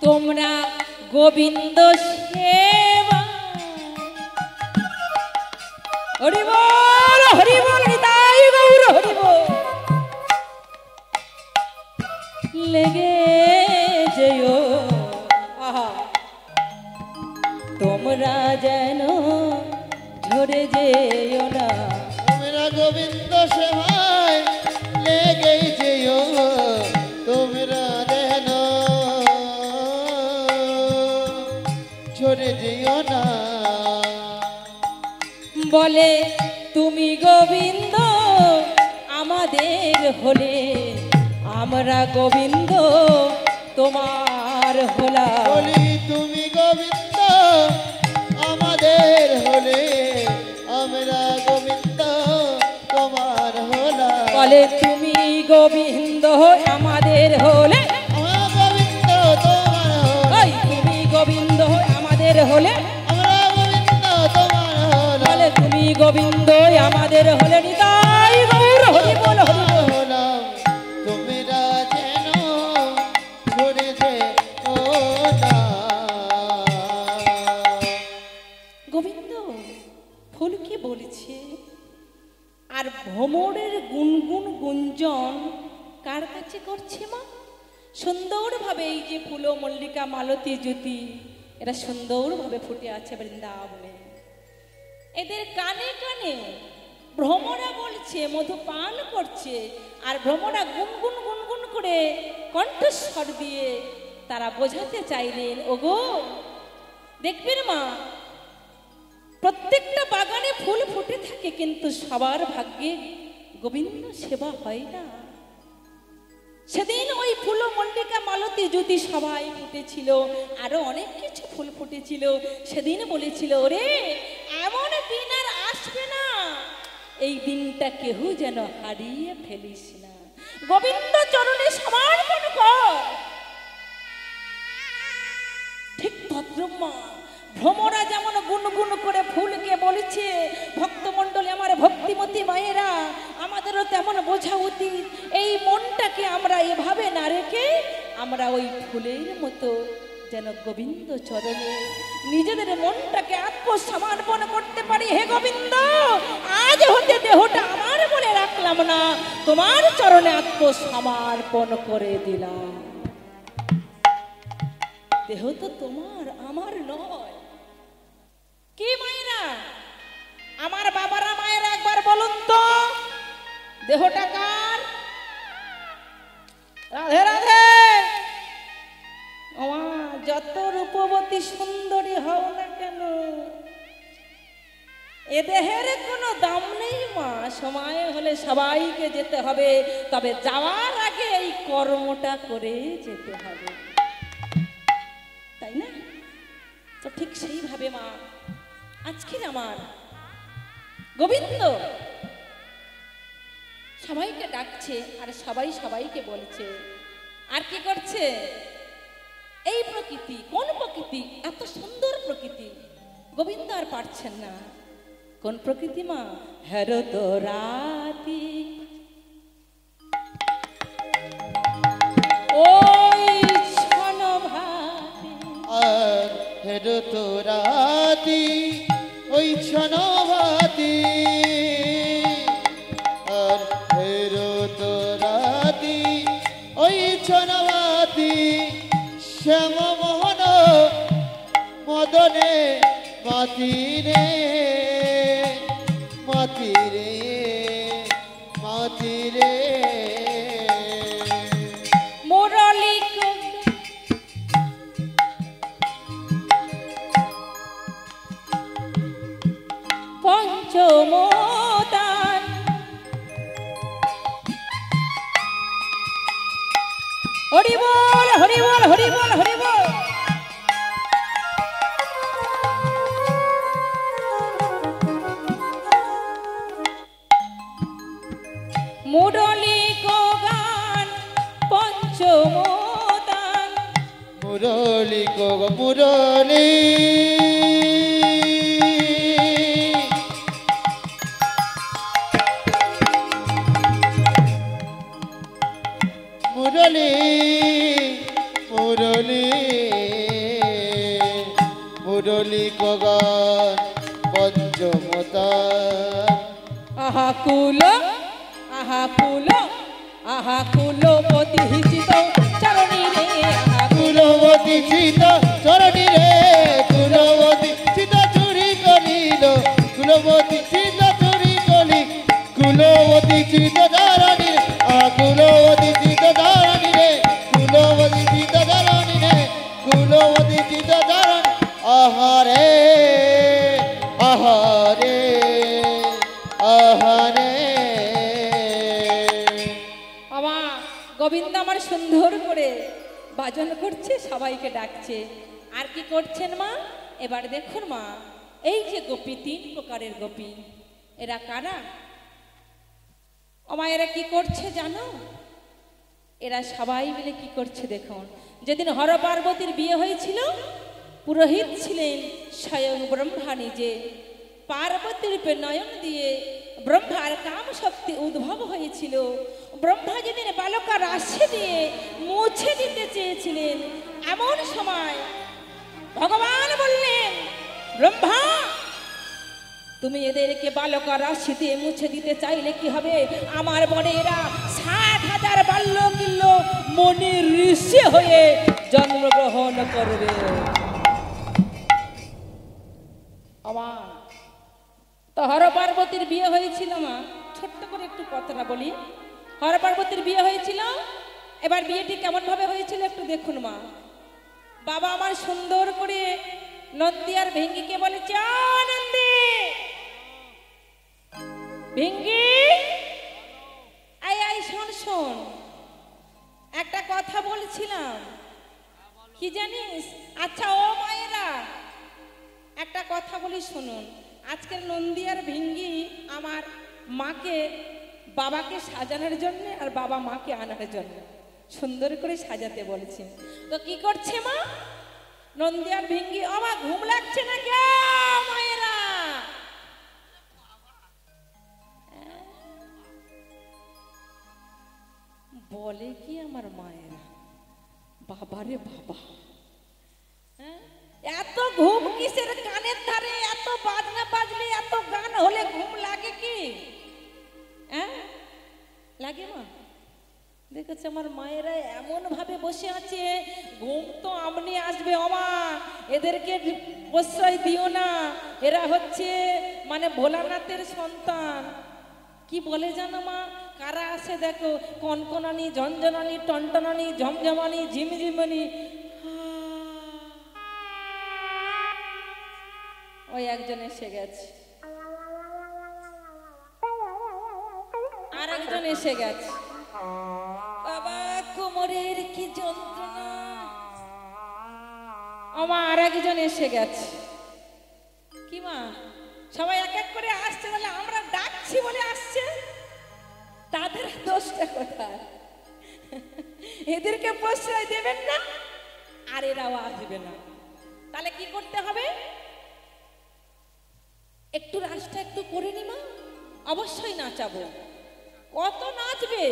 তোমরা গোবিন্দ সেবা হরি বল নিতাই গৌর হরি বল লেগে যেও তোমরা যেন ঝরে যেও না। তোমরা গোবিন্দ সেবায় লেগে যেও তোমরা যেন ঝরে যেও না। বলে তুমি গোবিন্দ আমাদের হলে আমরা গোবিন্দ তোমার হলাম। বলি তুমি গোবিন্দ আমাদের হলে আমরা গোবিন্দ তোমার হলাম। বলে তুমি গোবিন্দ আমাদের হলে গোবিন্দ তোমার ওই তুমি গোবিন্দ আমাদের হলে আমরা গোবিন্দ তোমার হলাম। বলে তুমি গোবিন্দ আমাদের হলে নিতাই গৌর হরি বল হরি বল। তোমরা যেন ঝরে যেও না। গোবিন্দ ফুল কি বলেছে আর ভ্রমরের গুনগুন গুঞ্জন কার কাছে করছে মা? সুন্দরভাবে এই যে ফুল মল্লিকা মালতী জ্যোতি এরা সুন্দরভাবে ফুটে আছে বৃন্দাবনে। এদের কানে কানে ভ্রমরা বলছে, মধু পান করছে, আর ভ্রমরা গুনগুন গুনগুন করে কণ্ঠস্বর দিয়ে তারা বোঝাতে চাইলেন, ওগো দেখবেন মা প্রত্যেকটা বাগানে ফুল ফুটে থাকে কিন্তু সবার ভাগ্যে গোবিন্দ সেবা হয় না। সেদিন ওই ফুল মল্লিকা মালতী জ্যোতি সবাই ফুটেছিল, আরো অনেক কিছু ফুল ফুটেছিল। সেদিন বলেছিল, ওরে এমন দিন আর আসবে না, এই দিনটা কেউ যেন হারিয়ে ফেলিস না, গোবিন্দ চরণে সমর্পণ কর। ঠিক তদ্রূপ মা ভ্রমরা যেমন গুনগুন করে ফুলকে বলেছে, ভক্তমণ্ডলী আমার ভক্তিমতী মায়েরা আমাদেরও তেমন বোঝা উচিত, এই মনটাকে আমরা এভাবে না রেখে আমরা ওই ফুলের মতো যেন গোবিন্দ চরণে নিজেদের মনটাকে আত্মসমর্পণ করতে পারি। হে গোবিন্দ, আজ হতে দেহটা আমার বলে রাখলাম না, তোমার চরণে আত্মসমর্পণ করে দিলাম। দেহ তো তোমার, আমার নয়। কি মায়েরা, আমার বাবারা মায়েরা একবার বলুন তো, দেহটা কার? রাধে রাধে। যত রূপবতী সুন্দরী হও না কেন, এ দেহের কোনো দাম নেই মা। সময় হলে সবাইকে যেতে হবে, তবে যাওয়ার আগে এই কর্মটা করে যেতে হবে, তাই না? তো ঠিক সেইভাবে মা আজকের আমার গোবিন্দ সবাইকে ডাকছে আর সবাই সবাইকে বলছে। আর কি করছে? এই প্রকৃতি, কোন প্রকৃতি? এত সুন্দর প্রকৃতি, গোবিন্দ আর পারছেন না। কোন প্রকৃতি মা? হেরো তো রাতি ওই ছন ভাতি, আর হেরো তো রাতি ওই ছনভাতি, আর হেরো তো রাতি ওই ছনভাতি, শ্যাম মোহন মদনে মাতিরে মাতিরে মাতিরে। মুরলী পঞ্চমদান হরি বল হরি বল হরি বল হরি বল। মুরলী গান পঞ্চমদান, মুরলী গো মুরলী মুরলী মুরলী মুরলী গগন পঞ্চমতার আহা কুলো আহা কুলো প্রতিহিত চরণী রে আহা কুলবতী চিত চরণী রে কুলবতী চিত চুরি করিল কুলবতী চিত চুরি করি কুলবতী চিত ধরণী কুলবতী চিত ধরণী রে কুলবতী চিত ধরণী রে কুলবতী চিত ধরণী আহারে আহারে আহারে আমার গোবিন্দ আমার সুন্দর করে বাজন করছে, সবাইকে ডাকছে। আর কি করছেন মা? এবার দেখুন মা, এই যে গোপী, 3 প্রকারের গোপী, এরা কারা? মা এরা কি করছে জানো? এরা সবাই মিলে কি করছে দেখুন। যেদিন হর পার্বতীর বিয়ে হয়েছিল, পুরোহিত ছিলেন স্বয়ং ব্রহ্মা নিজে। পার্বতীর রূপে নয়ন দিয়ে ব্রহ্মার কাম শক্তি উদ্ভব হয়েছিল। ব্রহ্মা যেদিন বালকা রাশি দিয়ে মুছে দিতে চেয়েছিলেন, এমন সময় ভগবান বললেন, ব্রহ্মা তুমি এদেরকে বালকা রাশি দিয়ে মুছে দিতে চাইলে কি হবে? আমার বনে এরা 60,000 বাল্যকিল্য মনি ঋষি হয়ে জন্মগ্রহণ করবে। আমার তো হর পার্বতীর বিয়ে হয়েছিল মা, ছোট্ট করে একটু কথাটা বলি। হর পার্বতীর বিয়ে হয়েছিল, এবার বিয়েটি কেমন ভাবে হয়েছিল একটু দেখুন মা। বাবা আমার সুন্দর করে নন্দী আর ভেঙ্গিকে বলেছে, নন্দী ভেঙ্গি আই আই শোন শোন, একটা কথা বলছিলাম, কি জানিস? আচ্ছা ও মায়েরা, একটা কথা বলি শুনুন। আজকের নন্দী আর ভিঙ্গি আমার মাকে, বাবাকে সাজানোর জন্য আর বাবা মাকে আনার জন্য সুন্দর করে সাজাতে বলেছে। তো কি করছে মা? নন্দী আর ভিঙ্গি, আমার ঘুম লাগছে না কে মায়েরা? বলে কি আমার মায়েরা, বাবারে বাবা, এত ঘুম কিসের? কানের ধারে এত বাজনা বাজলে, এত গান হলে ঘুম লাগে কি? লাগে মা? দেখেছে আমার মায়েরা এমন ভাবে বসে আছে, ঘুম তো আমনি আসবে। অমা এদেরকে প্রশ্রয় দিও না, এরা হচ্ছে মানে ভোলানাথের সন্তান। কি বলে জানো মা? কারা আসে দেখো, কনকনানি, ঝনঝনানি, টনটনানি, ঝমঝমানি, ঝিমঝিমানি। ওই একজন এসে গেছে, আর একজন এসে গেছে। বাবা কোমরের কি যন্ত্রণা। আমার আর একজন এসে গেছে। কি মা, সবাই এক এক করে আসছে, বলে আমরা ডাকছি বলে আসছে, তাদের দোষটা কোথায়? এদেরকে প্রশ্রয় দেবেন না আর এরাও আসবে না, তাহলে কি করতে হবে? একটু রাস্তা একটু করে নি মা, অবশ্যই নাচাবো। কত নাচবে?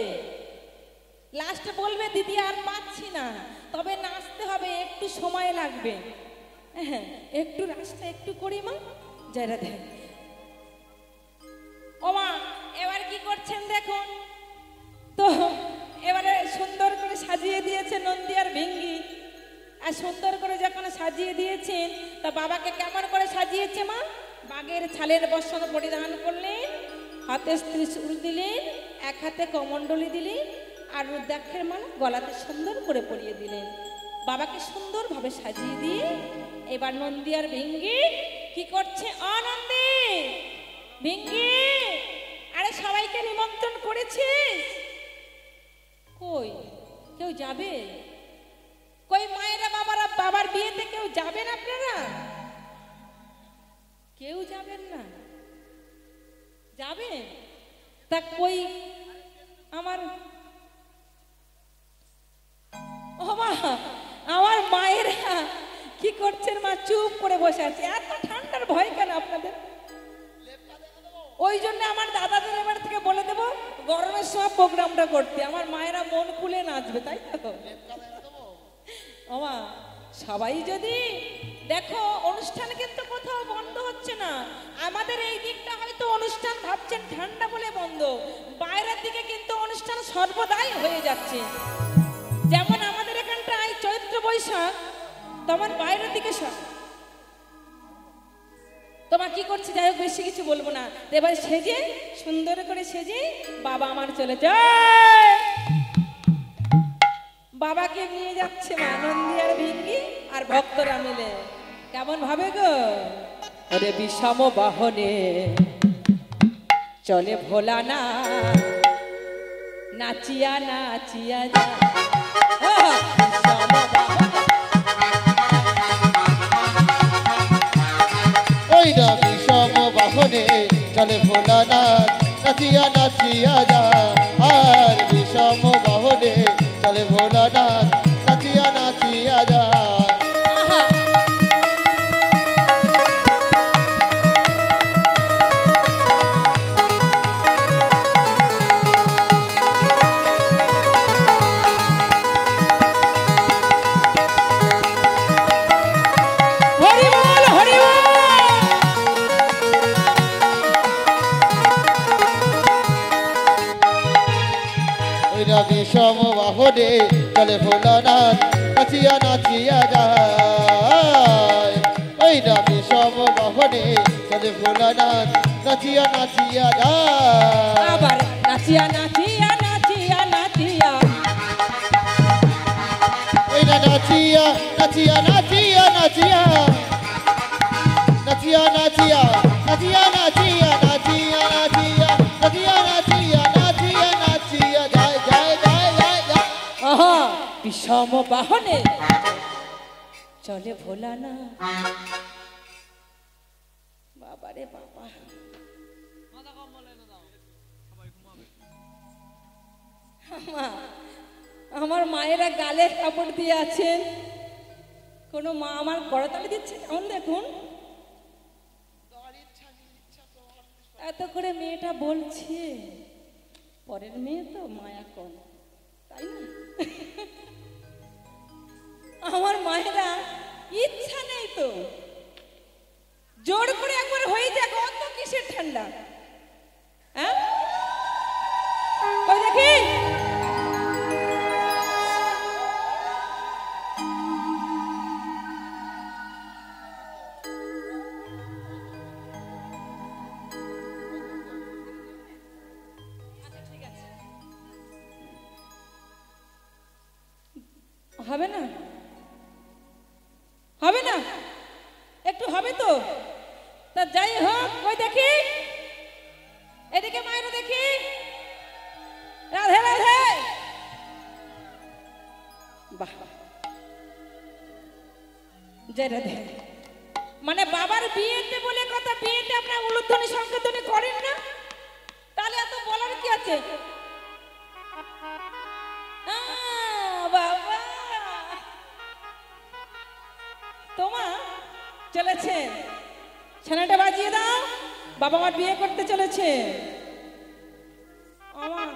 লাস্টে বলবে দিদি আর পাচ্ছি না, তবে নাচতে হবে, একটু সময় লাগবে। হ্যাঁ একটু রাস্তা একটু করি মা, যারা দেখ। ও মা এবার কি করছেন দেখুন তো। এবারে সুন্দর করে সাজিয়ে দিয়েছে নন্দী আর ভেঙ্গি। আর সুন্দর করে যখন সাজিয়ে দিয়েছেন, তা বাবাকে কেমন করে সাজিয়েছে মা? বাঘের ছালের বস্ত্র পরিধান করলেন, হাতে ত্রিশূল দিলেন, এক হাতে কমণ্ডলী দিলেন, আর রুদ্রাক্ষের মালা গলাতে সুন্দর করে পরিয়ে দিলেন। বাবাকে সুন্দরভাবে সাজিয়ে দিয়ে এবার নন্দী আর ভেঙ্গি কি করছে? নন্দী ভেঙ্গি, আরে সবাইকে নিমন্ত্রণ করেছিস? কই কেউ যাবে? কই মায়েরা বাবারা, বাবার বিয়েতে কেউ যাবেন আপনারা? কেউ যাবেন না? যাবেন? তা কই আমার, ও মা, আমার মায়েরা কি করছেন মা? চুপ করে বসে আছে। এত ঠান্ডার ভয় কেন আপনাদের? ওই জন্য আমার দাদাদের এবার থেকে বলে দেবো গরমের সময় প্রোগ্রামটা করতে, আমার মায়েরা মন খুলে নাচবে, তাই তো? ওমা সবাই যদি দেখো, অনুষ্ঠান কিন্তু কোথাও বন্ধ হচ্ছে না। আমাদের এই দিকটা হয়তো অনুষ্ঠান ভাবছেন ঠান্ডা বলে বন্ধ, বাইরের দিকে কিন্তু অনুষ্ঠান সর্বদাই হয়ে যাচ্ছে। যেমন আমাদের এখানটায় চৈত্র বৈশাখ, তোমার বাইরের দিকে সব তোমার কি করছে, যাই হোক বেশি কিছু বলবো না। এবার সেজে সুন্দর করে সেজে বাবা আমার চলে যায়, বাবাকে নিয়ে যাচ্ছে মা নন্দী আর ভিঙ্গি আর ভক্তরা মিলে। কেমন ভাবে গো, ওরে বিষম বাহনে চলে ভোলা না, নাচিয়া নাচিয়া যা। বিষম বাহনে ওই না বিষম বাহনে চলে ভোলানাথ, নাচিয়া নাচিয়া যা। আর বিষম বাহনে চলে ভোলানাথ, নাচিয়া নাচিয়া যা। বিষম বাহনে চলে ভোলানাথ, নাচিয়া নাচিয়া যায়। ওই না বিষম বাহনে চলে ভোলানাথ, নাচিয়া নাচিয়া যায়। আবার নাচিয়া নাচিয়া নাচিয়া নাচিয়া, ওই না নাচিয়া নাচিয়া নাচিয়া নাচিয়া, নাচিয়া নাচিয়া নাচিয়া নাচিয়া নাচিয়া নাচিয়া নাচিয়া নাচিয়া নাচিয়া নাচিয়া যায় যায় যায় যায় যায়। আহা বিষম বাহনে চলে ভোলা না। বাবারে বাবা, আমার মায়েরা গালে কাপড় দিয়ে আছেন, কোনো মা আমার করতালি দিচ্ছে কেমন দেখুন। এত করে মেয়েটা বলছে, পরের মেয়ে তো মায়া কম, তাই না? আমার মায়েরা ইচ্ছা নেই তো, জোর করে একবার হয়ে যাক, অত কিসের ঠান্ডা। হ্যাঁ ওই দেখি হবে না, হবে না, একটু হবে তো। তা যাই হোক, ওই দেখি এদিকে মায়েরা দেখি, রাধে রাধে। বাহ, জয় রাধে। মানে বাবার বিয়েতে বলে কথা, বিয়েতে আপনার উলুধ্বনি সংকীর্তনী করেন না, তাহলে এত বলার কি আছে? বাবা তোমা চলেছে, ছানাটা বাজিয়ে দাও, বাবা আমার বিয়ে করতে চলেছে। আমার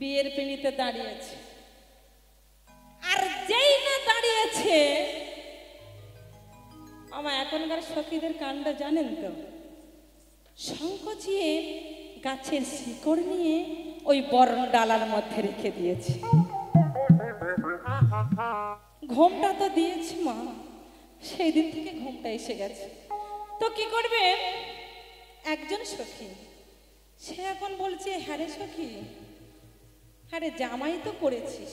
বিয়ের পিঁড়িতে দাঁড়িয়েছে, আর যেই না দাঁড়িয়েছে, আমার এখনকার সখীদের কাণ্ড জানেন তো, সংকোচিয়ে গাছের শিকড় নিয়ে ওই বরণ ডালার মধ্যে রেখে দিয়েছে। ঘুমটা তো দিয়েছে মা, সেই দিন থেকে ঘুমটা এসে গেছে। তো কি করবে, একজন সখী সে এখন বলছে, হ্যাঁ রে সখী, হ্যাঁ রে জামাই তো করেছিস,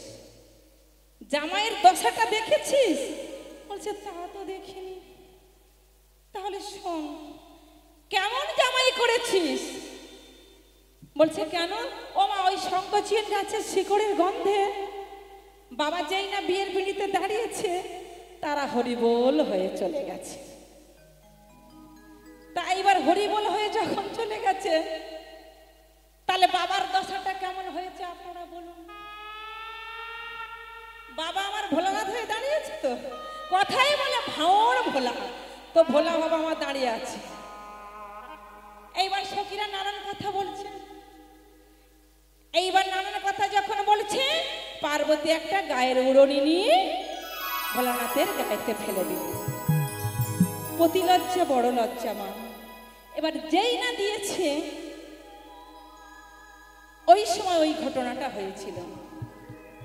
জামাইয়ের দশাটা দেখেছিস? বলছে তা তো দেখিনি। তাহলে শোন, কেমন জামাই করেছিস? বলছে কেন? ও মা, ওই শঙ্খচিল গাছের শিকড়ের গন্ধে বাবা যেই না বিয়ের পিঁড়িতে দাঁড়িয়েছে তারা হরিবোল হয়ে চলে গেছে। তা এবার হরিবোল হয়ে যখন চলে গেছে, তাহলে বাবার দশাটা কেমন হয়েছে আপনারা বলুন। বাবা আমার ভোলানাথ হয়ে দাঁড়িয়েছে, তো কথাই বলে ভাঁড় ভোলা, তো ভোলা বাবা আমার দাঁড়িয়ে আছে। এইবার সখীরা নানান কথা বলছে। এইবার নানান কথা যখন বলছে, পার্বতী একটা গায়ের উড়নি নিয়ে ভোলানাথের গায়েতে ফেলে দিল। পতি লজ্জা বড় লজ্জা মা। এবার যেই না দিয়েছে, ওই সময় ওই ঘটনাটা হয়েছিল।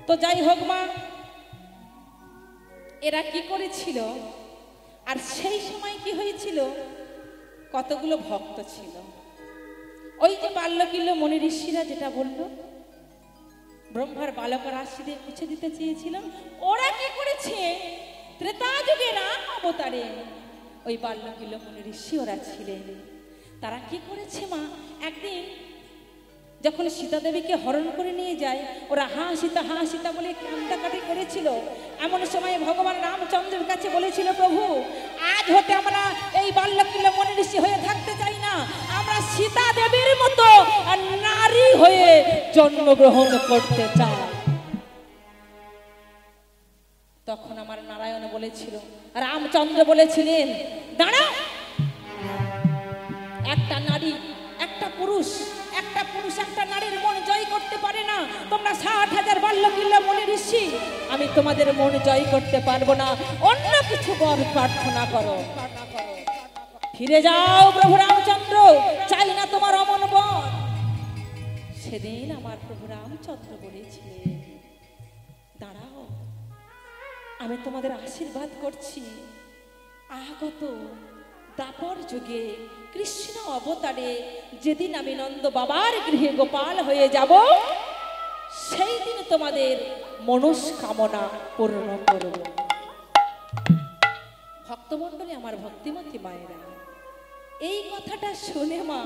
তো যাই হোক মা, এরা কি করেছিল, আর সেই সময় কি হয়েছিল, কতগুলো ভক্ত ছিল। ওই যে বাল্যকিল্য মনি ঋষিরা যেটা বললো, ব্রহ্মার বালকার রাশি দিয়ে মুছে দিতে চেয়েছিলাম, ওরা কি করেছে, ত্রেতা যুগে রাম অবতারে ওই বাল্যকিল্য মনি ঋষি ওরা ছিলেন। তারা কি করেছে মা, একদিন যখন সীতা দেবীকে হরণ করে নিয়ে যায়, ওরা হা সীতা বলে কান্দাকাটি করেছিল। এমন সময় ভগবান রামচন্দ্রের কাছে বলেছিল, প্রভু আজ হতে আমরা এই বাল্যকিল্য মনি ঋষি হয়ে থাকতে চাই না, আমরা সীতা দেবীর মতো নারী হয়ে জন্মগ্রহণ করতে চাই। তখন আমার নারায়ণ বলেছিল, রামচন্দ্র বলেছিলেন, দাঁড়াও, একটা নারী একটা পুরুষ একটা নারীর মন জয় করতে পারে না। তোমরা 60,000 বাল্যকিল্য মনি ঋষি, আমি তোমাদের মন জয় করতে পারবো না, অন্য কিছু বর প্রার্থনা করো। ফিরে যাও প্রভু রামচন্দ্র, চাই না তোমার অমন বর। সেদিন আমার প্রভু রামচন্দ্র বলেছিলেন, দাঁড়াও, আমি তোমাদের আশীর্বাদ করছি। আগত দাপর যুগে কৃষ্ণ অবতারে যেদিন আমি নন্দ বাবার গৃহে গোপাল হয়ে যাব, সেই দিন তোমাদের মনস্কামনা পূর্ণ করব। ভক্তমণ্ডলী, আমার ভক্তিমতী মায়েরা, এই কথাটা শুনে মা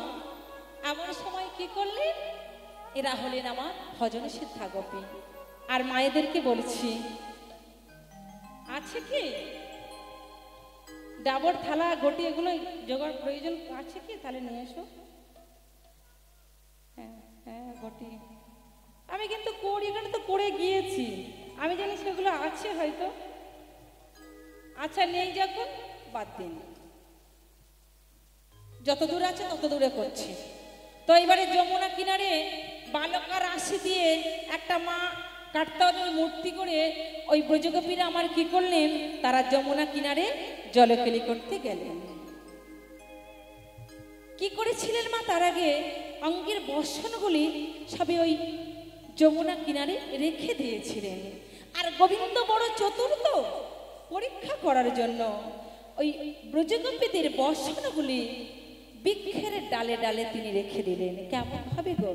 এমন সময় কি করলেন, এরা হলেন আমার ভজন সিদ্ধা গোপী। আর মায়েদেরকে বলছি, আছে কি ডাবর থালা ঘটি এগুলো জোগাড় প্রয়োজন আছে কি, তাহলে নিয়ে এসো। হ্যাঁ ঘটি আমি কিন্তু এখানে তো করে গিয়েছি, আমি জানি সেগুলো আছে হয়তো। আচ্ছা নেই, যখন বাদ দিন, যত দূর আছে তত দূরে করছি। তো এবারে যমুনা কিনারে বালকার রাশি দিয়ে একটা মা কাঠতাড়ের মূর্তি করে ওই ব্রজগোপীরা আমার কি করলেন, তারা যমুনা কিনারে জলকেলি করতে গেলেন। কি করেছিলেন মা, তার আগে অঙ্গের বসনগুলি সবে ওই যমুনা কিনারে রেখে দিয়েছিলেন। আর গোবিন্দ বড় চতুর, তো পরীক্ষা করার জন্য ওই ব্রজগোপীদের বসনগুলি বৃক্ষের ডালে ডালে তিনি রেখে দিলেন। কেমন ভাবে গো,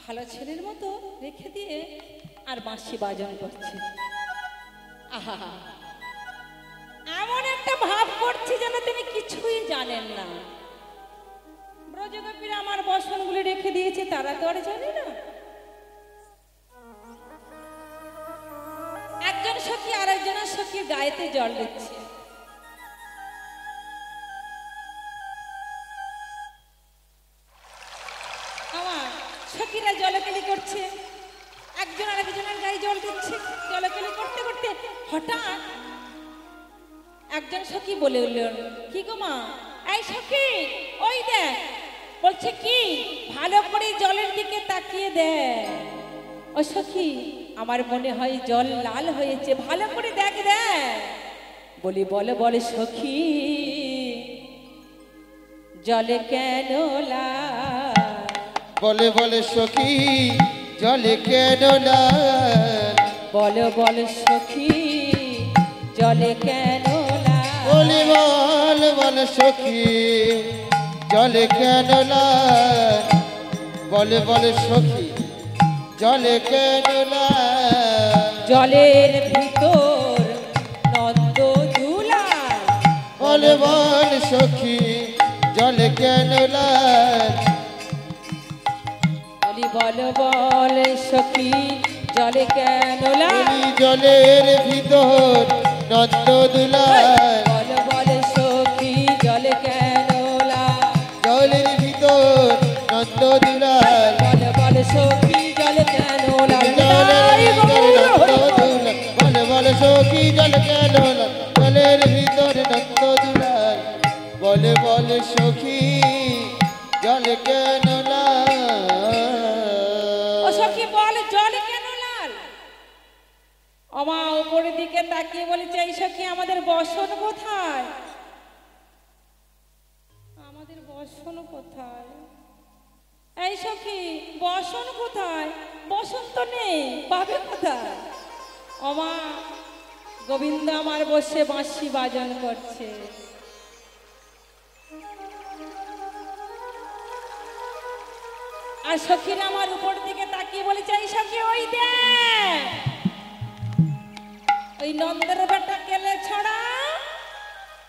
ভালো ছেলের মতো রেখে দিয়ে আর বাঁশি বাজন করছে। আহা, এমন একটা ভাব করছি যেন তিনি কিছুই জানেন না। ব্রজগোপীরা আমার বসনগুলি রেখে দিয়েছে, তারা তো আর জানে না। একজন সখী আর একজনের সখীর গায়েতে জল দিচ্ছে। সখীরা জলকেলি করছে, একজন আরেকজনের গায়ে জল দিচ্ছে। জলকেলি করতে করতে হঠাৎ একজন সখী বলে উঠলেন, কি গো মা, এই সখী ওই দেখ। বলছে কি, ভালো করে জলের দিকে তাকিয়ে দেখ। ও সখী আমার মনে হয় জল লাল হয়েছে, ভালো করে দেখ দেখ। বলি বলে বলে সখী জলে কেন লাল? বলে বলে সখী জলে কেন লাল? বলে বলে সখী জলে কেন লাল? বলি বল বলে সখী জলে কেন লাল? বলে বলে সখী জলে কেন লাল? জলের ভিতর নন্দ দুলাল। বলে বল সখী জলে কেন লাল? বলি বল বল সখী জলে কেন লাল? বলি জলের ভিতর নন্দ দুলাল। বল বল সখী জলে কেন লাল? জলের ভিতর নন্দ দুলাল। বল বল সখী জলে কেন লাল? জলের ভিতর নন্দ দুলাল। বলে বলে সখী জল কেন লাল? জলের ভিতর নন্দ দুলাল। বলে বলে সখী জল কেন লাল? ও সখী বল জল কেন লাল? ওমা উপরের দিকে তাকিয়ে বলেছে এই সখী আমাদের বসন কোথায়? আমাদের বসন কোথায়? এই সখী বসন কোথায়? বসন তো নেই, পাবে কোথায়? ওমা গোবিন্দ আমার বসে বাঁশি বাজন করছে। আর সখীরা আমার উপর দিকে তাকিয়ে বলেছে এই সখী ওই দেখ ওই নন্দের বেটা কেলে ছড়া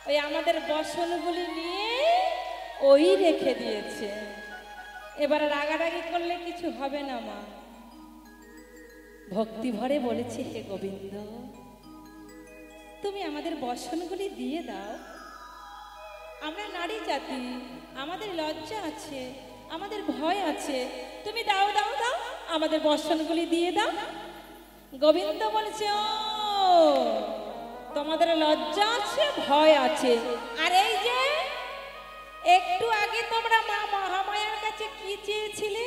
ওই আমাদের বসনগুলি নিয়ে ওই রেখে দিয়েছে। এবার রাগারাগি করলে কিছু হবে না মা। ভক্তি ভরে বলেছে হে গোবিন্দ তুমি আমাদের বসনগুলি দিয়ে দাও। আমরা নারী জাতি, আমাদের লজ্জা আছে, আমাদের ভয় আছে, তুমি দাও দাও দাও আমাদের বসনগুলি দিয়ে দাও। গোবিন্দ বলেছে ও তোমাদের লজ্জা আছে, ভয় আছে। আর এই যে একটু আগে তোমরা মা মহামায়ার কাছে কি চেয়েছিলে?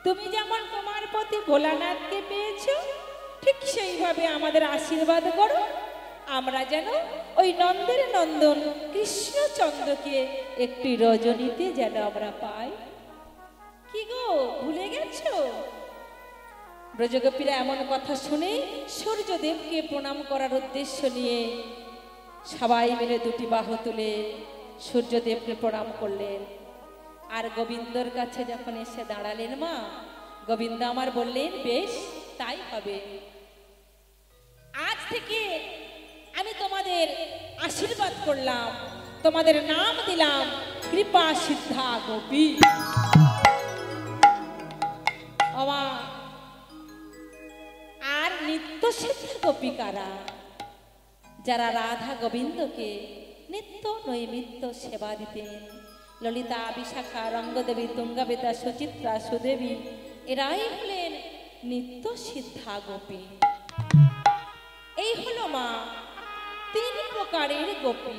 তুমি যেমন তোমার প্রতি ভোলানাথকে পেয়েছো ঠিক সেইভাবে আমাদের আশীর্বাদ করো, আমরা যেন ওই নন্দের নন্দন কৃষ্ণচন্দ্রকে একটি রজনীতে যেন আমরা পাই। কি গো ভুলে গেছো? ব্রজগোপীরা এমন কথা শুনে সূর্যদেবকে প্রণাম করার উদ্দেশ্য নিয়ে সবাই মিলে দুটি বাহু তুলে সূর্যদেবকে প্রণাম করলেন। আর গোবিন্দর কাছে যখন এসে দাঁড়ালেন মা, গোবিন্দ আমার বললেন বেশ তাই হবে। আজ থেকে আমি তোমাদের আশীর্বাদ করলাম, তোমাদের নাম দিলাম কৃপা সিদ্ধা গোপী। আর নিত্য সিদ্ধা গোপিকারা যারা রাধা গোবিন্দকে নিত্য নৈমিত্য সেবা দিতেন, ললিতা, বিশাখা, রঙ্গদেবী, তুঙ্গাবেদা, সুচিত্রা, সুদেবী, এরাই হলেন নিত্য সিদ্ধা গোপী। এই হলো মা তিন প্রকারের গোপী।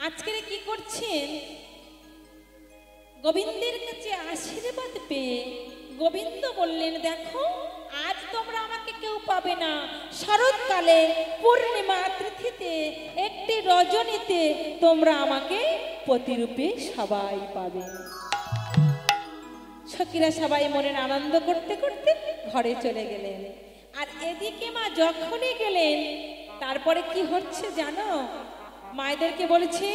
আজকের কি করছেন? গোবিন্দের কাছে আশীর্বাদ পেয়ে গোবিন্দ বললেন দেখো আজ তোমরা আমাকে কেউ পাবে না, শরৎকালে পূর্ণিমা তিথিতে একটি রজনীতে তোমরা আমাকে প্রতিরূপে সবাই পাবে। সখীরা সবাই মনের আনন্দ করতে করতে ঘরে চলে গেলেন। আর এদিকে মা যখনই গেলেন তারপরে কি হচ্ছে জানো? মায়েদেরকে বলেছে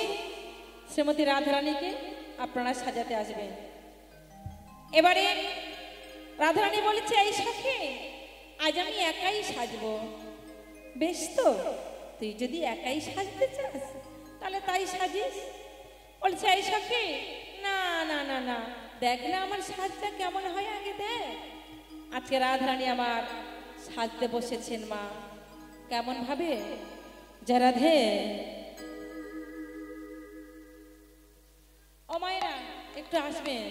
শ্রীমতী রাধারানীকে আপনারা সাজাতে আসবেন। এবারে রাধারানী বলেছে এই সখী আজ আমি একাই সাজবো। বেশ তো, তুই যদি একাই সাজতে চাস তাহলে তাই সাজিস। বলছে এই সখী না না না না, দেখ না আমার সাজটা কেমন হয় আগে দেখ। আজকে রাধারানী আমার সাজতে বসেছেন মা। কেমন ভাবে? যা রাধে ও মায়েরা একটু আসবেন।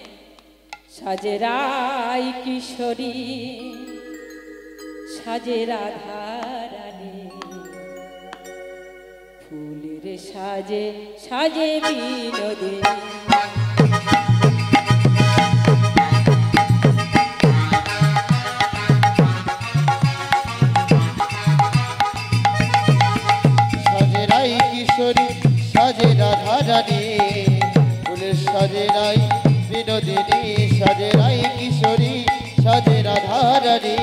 সাজে রাই কিশোরী সাজে রাধা রানী, ফুলের সাজে সাজে বিনোদে। রাধারানী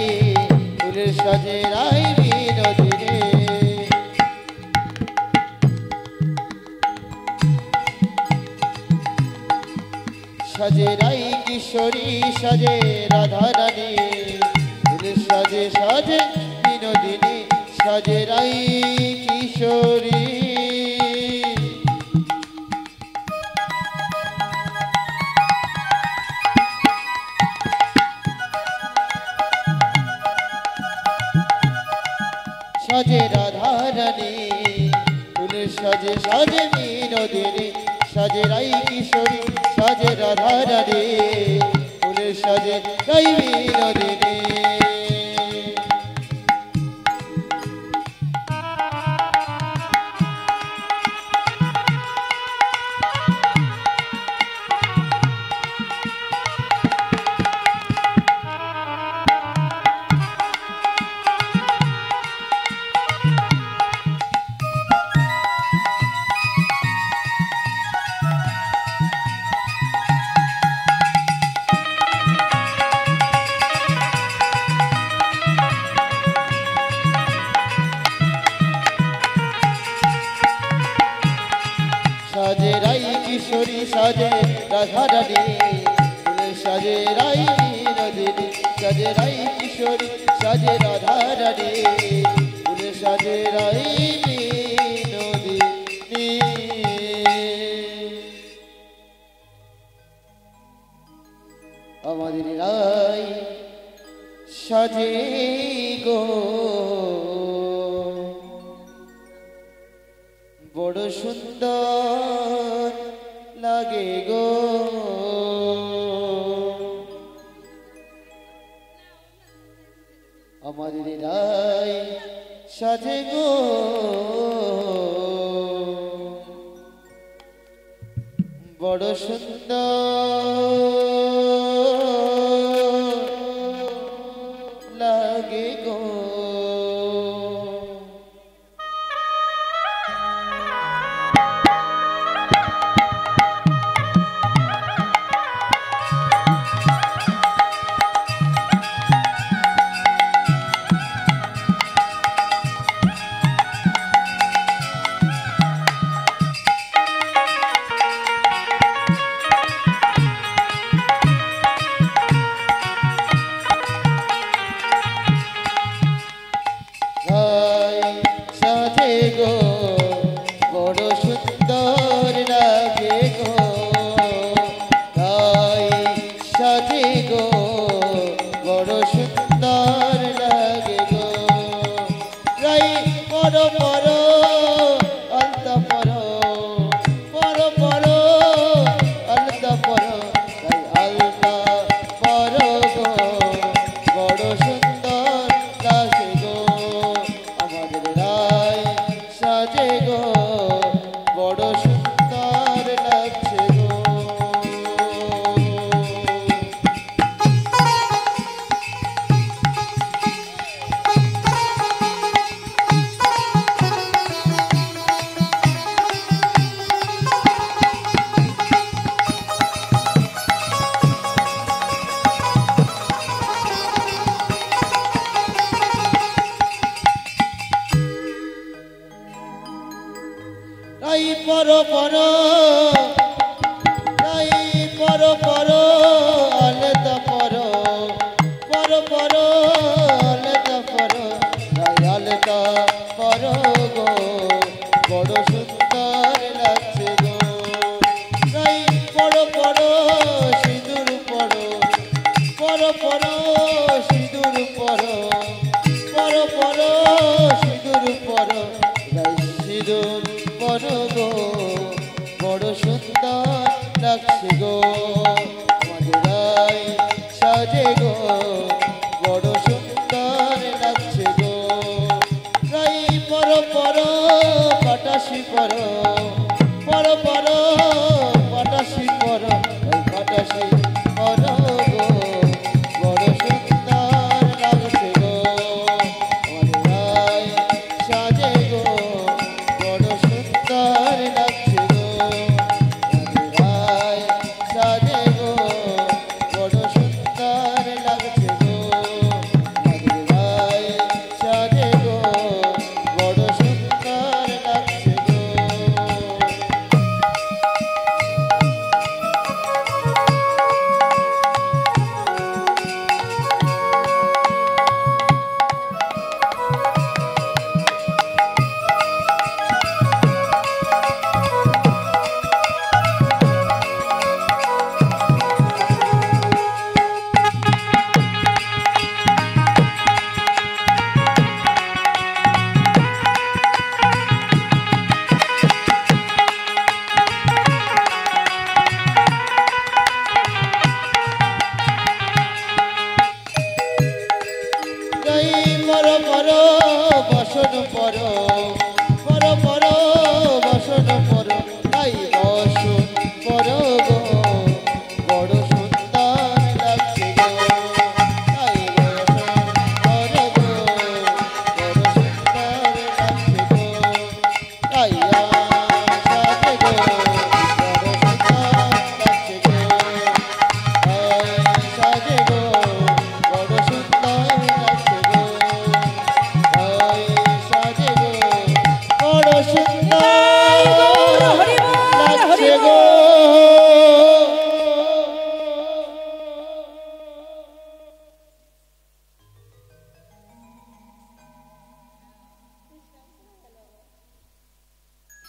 ফুলের সাজে রাই বিনোদিনী সাজে রাই কিশোরী সাজে রাধারানী ফুলের সাজে সাজে বিনোদিনী সাজে রাই কিশোরী সাজে রাধারানী ফুলের সাজে সাজে বিনোদিনী সাজে রাই কিশোরী সাজে রাধারানী ফুলের সাজে রাই বিনোদিনী সাজে রাই কিশোরী সাজে রাধারানী ফুলের সাজে রাই বিনোদিনী সাজে রাই কিশোরী সাজে রাধারানী ফুলের সাজে রাই বিনোদিনী আমাদের রাই সাজে গো বড় সুন্দর লাগে গো আমাদের রাই সাজে গো বড় সুন্দর লাগে গো সাজে গো বড় সুন্দর লাগে গো সাজে গো বড় সুন্দর লাগে গো রাই বড় বড় আলতা বড় বড় বড় আলতা বড় রাই আলতা বড় গো বড় সুন্দর লাগে গো আমাদের রাই সাজে গো বড় সুন্দর লাগছে গো রাই পর পর রাই পর পর আলতা পর পর পর আলতা পর রাই আলতা পর গো বড় সুন্দর লাগছে গো রাই পর পর সিঁদুর পর পর পর সিঁদুর পর পর পর সিঁদুর পর রাই সিঁদুর পর গো বড় সুন্দর লাগছে গো আমাদের রাই সাজে গো বড় সুন্দর লাগছে গো রাই পর পর পাটাশি পর পর পর পাটাশি পর পাটাশি পর গো বড় সুন্দর লাগছে গো আমাদের রাই সাজে গো বড় সুন্দর লাগছে গো আমাদের রাই সাজে গো বড় সুন্দর লাগছে গো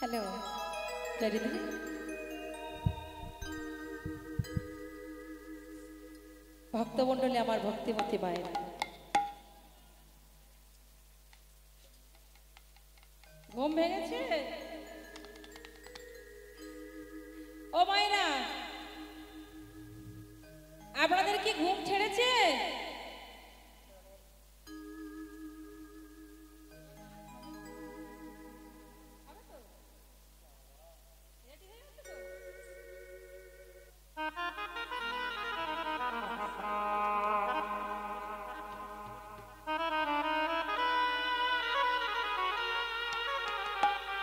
হ্যালো জয়দিদি, ভক্তমণ্ডলী আমার ভক্তিমতী মায়েরা, ঘুম ভেঙেছে? ও মায়েরা, আপনাদের কি ঘুম ছেড়েছে?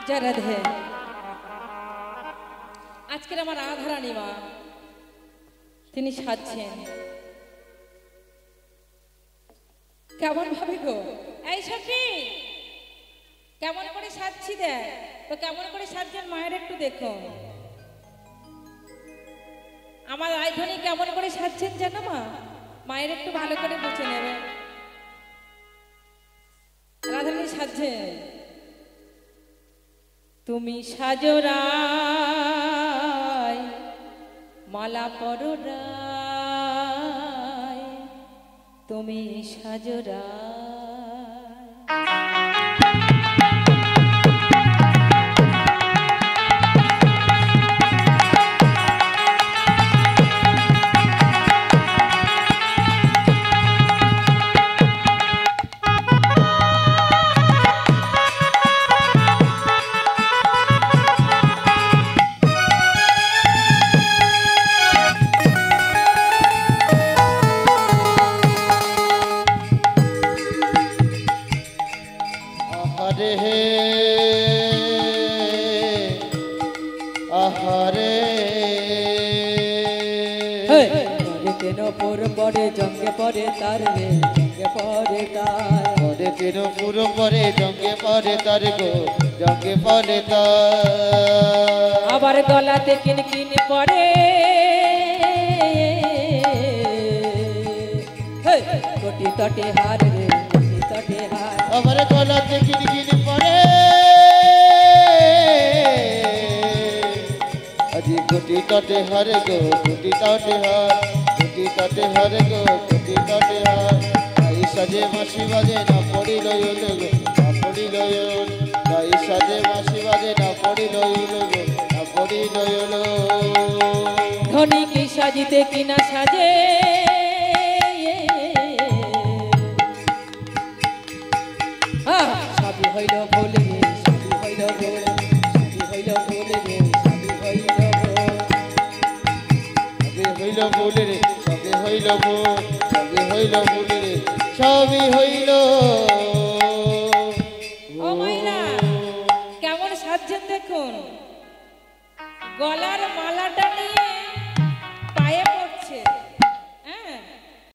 জয় রাধে। আজকের আমার রাধারানী মা তিনি সাজছেন কেমন ভাবে গো? এই সখী, কেমন করে সাজছি দেখ তো, কেমন করে সাজছেন মায়ের একটু দেখো। আমার রায়ধনী কেমন করে সাজছেন জানো মা? মায়ের একটু ভালো করে বুঝে নেবে। রাধারানী সাজছেন, তুমি সাজো রায় মালা পরো রায়, তুমি সাজো পরে জঙ্গে পরে তার রে, জঙ্গে পরে তার পরে তেরো পুরো পরে জঙ্গে পরে তার গো, জঙ্গে পরে তার। আবার গলাতে কিনকিন পরে, কোটি তটে হার রে, কোটি তটে হার। আবার গলাতে কিনকিন পরে, আজি কোটি তটে হার গো, কোটি তটে হার, কোটি তটে হার গো, কোটি তটে হার। তাই সাজে মাসি বাজে না পড়িল গো, না পড়িল। তাই সাজে মাসি বাজে না পড়িল গো, না পড়িল। ধনী কি সাজিতে কিনা সাজে, সবই হইল ভুল রে, সবই হইল ভুল, সবই হইল ভুল রে, সবই হইল হইল ভুল রে, সবে হইল ভুল, সবে হইল ভুল রে, সবই হইল। ও মাইরা কেমন সাজছেন দেখুন, গলার মালাটা নিয়ে